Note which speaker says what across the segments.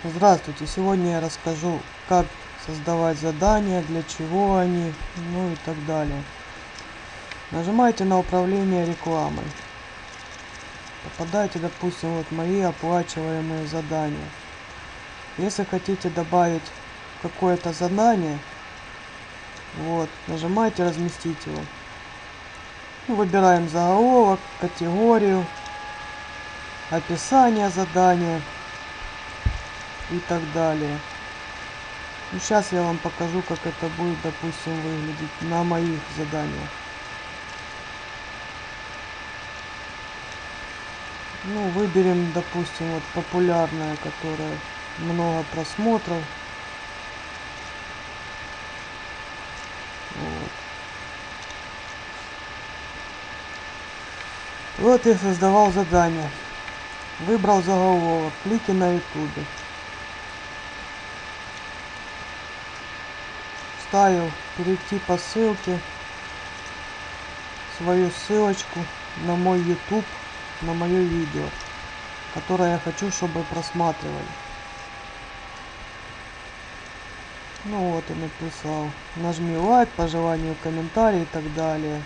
Speaker 1: Здравствуйте! Сегодня я расскажу, как создавать задания, для чего они, ну и так далее. Нажимаете на управление рекламой. Попадаете, допустим, вот мои оплачиваемые задания. Если хотите добавить какое-то задание, вот, нажимаете разместить его. Выбираем заголовок, категорию, описание задания и так далее. Сейчас я вам покажу, как это будет, допустим, выглядеть на моих заданиях. Выберем, допустим, вот популярное, которое много просмотров. Вот я создавал задание. Выбрал заголовок, клики на ютубе. Ставил перейти по ссылке, свою ссылочку на мой YouTube, на мое видео, которое я хочу, чтобы просматривали. Вот я написал. Нажми лайк, по желанию комментарий и так далее.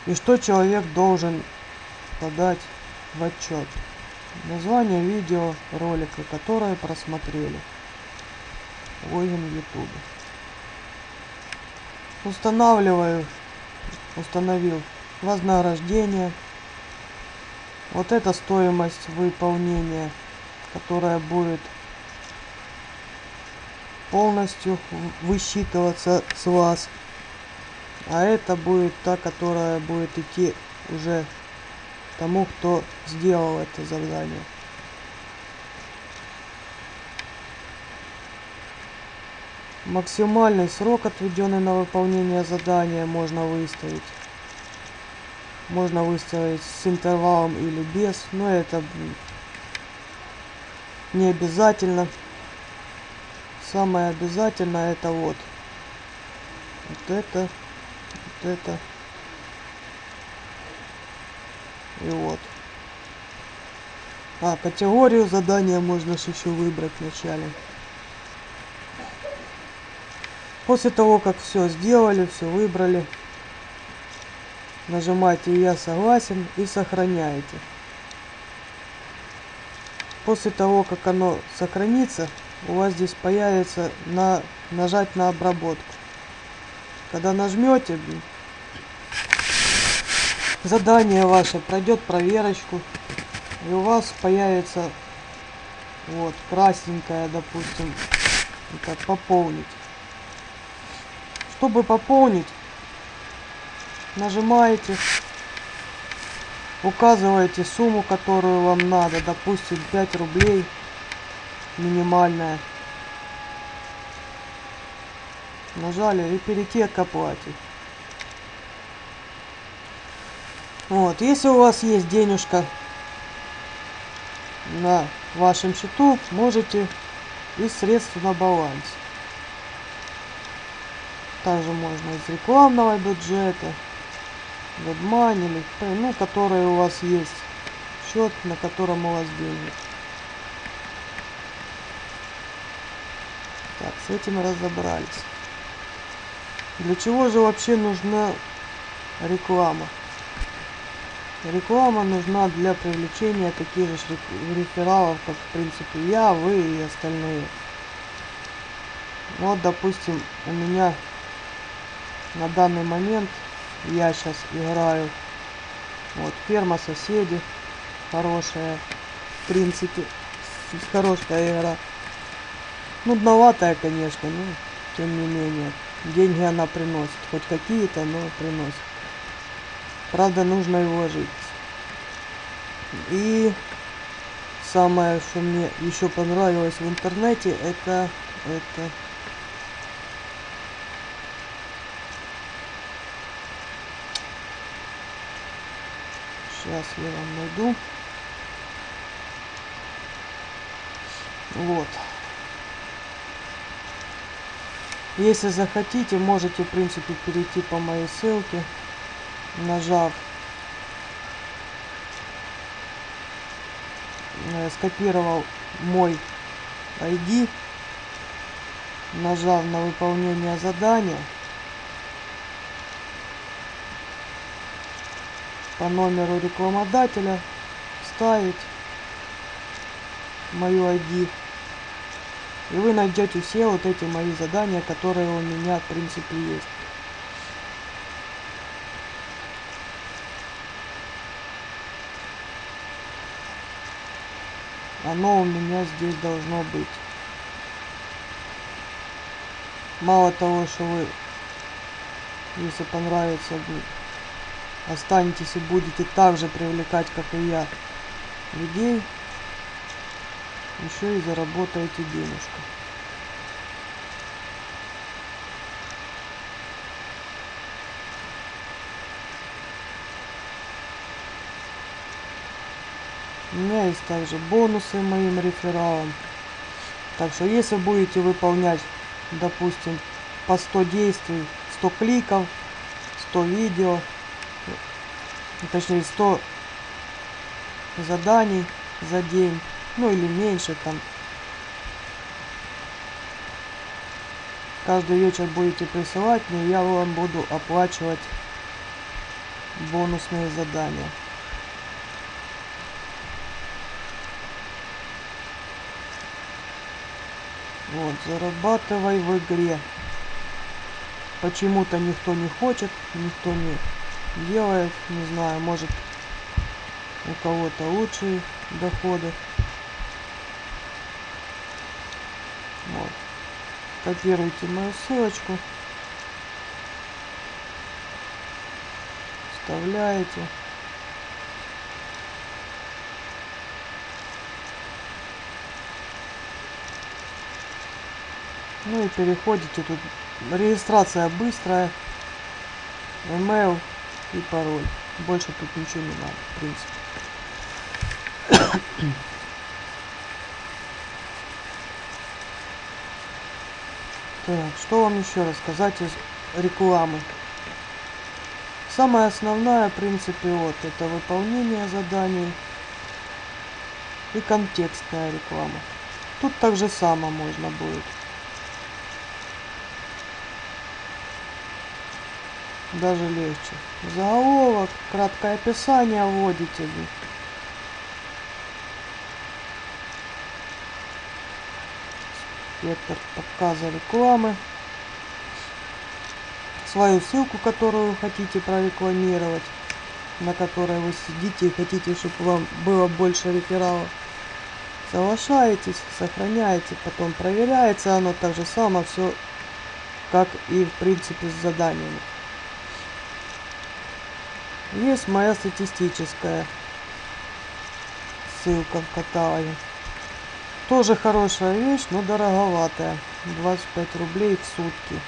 Speaker 1: И что человек должен подать в отчет. Название видео ролика, которое просмотрели. Логин в YouTube. Установил вознаграждение. Вот это стоимость выполнения, которая будет полностью высчитываться с вас. А это будет та, которая будет идти уже тому, кто сделал это задание. Максимальный срок, отведенный на выполнение задания, можно выставить. Можно выставить с интервалом или без, но это не обязательно. Самое обязательное это вот это и вот. Категорию задания можно еще выбрать вначале. После того, как все сделали, все выбрали, нажимаете «Я согласен» и сохраняете. После того, как оно сохранится, у вас здесь появится нажать на обработку. Когда нажмете, задание ваше пройдет проверочку, и у вас появится вот красненькая, допустим, так, пополнить. Чтобы пополнить, нажимаете, указываете сумму, которую вам надо, допустим, 5 рублей минимальная. Нажали и перейти к оплате. Вот, если у вас есть денежка на вашем счету, можете из средств на баланс. Также можно из рекламного бюджета, WebMoney, или которые у вас есть, счет, на котором у вас деньги. Так, с этим разобрались. Для чего же вообще нужна реклама? Реклама нужна для привлечения таких же рефералов, как в принципе я, вы и остальные. Вот, допустим, у меня на данный момент я сейчас играю вот ферма соседи, хорошая, в принципе, хорошая игра. Нудноватая, конечно, но тем не менее деньги она приносит, хоть какие-то, но приносит. Правда, нужно и вложить. И самое, что мне еще понравилось в интернете, это сейчас я вам найду. Вот. Если захотите, можете в принципе перейти по моей ссылке, нажав, скопировал мой ID, нажав на выполнение задания, по номеру рекламодателя вставить мою ID, и вы найдете все вот эти мои задания, которые у меня в принципе есть. Оно у меня здесь должно быть. Мало того, что вы, если понравится, останетесь и будете так же привлекать, как и я, людей, еще и заработаете денежку. У меня есть также бонусы моим рефералам. Так что если будете выполнять, допустим, по 100 действий, 100 кликов, 100 видео, точнее 100 заданий за день, ну или меньше там, каждый вечер будете присылать мне, я вам буду оплачивать бонусные задания. Вот, зарабатывай в игре. Почему-то никто не хочет, никто не делает, не знаю, может у кого-то лучшие доходы. Вот. Копируйте мою ссылочку, вставляете. Ну и переходите, тут регистрация быстрая, email и пароль. Больше тут ничего не надо, в принципе. Так, что вам еще рассказать из рекламы? Самая основная, в принципе, вот, это выполнение заданий и контекстная реклама. Тут так же само можно будет. Даже легче. Заголовок, краткое описание вводите. Спектр показа рекламы. Свою ссылку, которую вы хотите прорекламировать, на которой вы сидите и хотите, чтобы вам было больше рефералов. Соглашаетесь, сохраняете, потом проверяется оно так же само, все как и в принципе с заданиями. Есть моя статистическая ссылка в каталоге. Тоже хорошая вещь, но дороговатая. 25 рублей в сутки.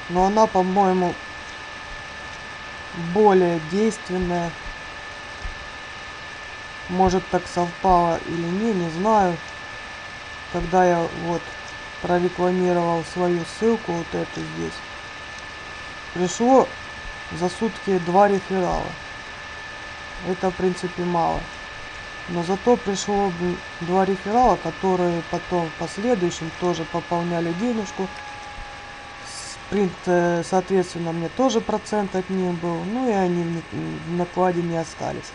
Speaker 1: Но она, по-моему, более действенная. Может, так совпало или не знаю. Когда я вот прорекламировал свою ссылку, вот эту здесь, пришло за сутки 2 реферала. Это, в принципе, мало. Но зато пришло 2 реферала, которые потом в последующем тоже пополняли денежку. Соответственно, мне тоже процент от них был. Ну и они в накладе не остались.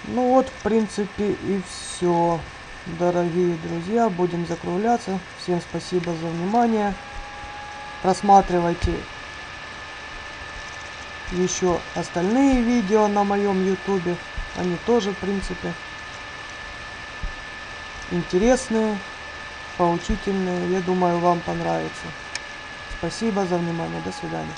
Speaker 1: Ну вот, в принципе, и все. Дорогие друзья, будем закругляться. Всем спасибо за внимание. Просматривайте еще остальные видео на моем ютубе. Они тоже, в принципе, интересные, поучительные. Я думаю, вам понравится. Спасибо за внимание. До свидания.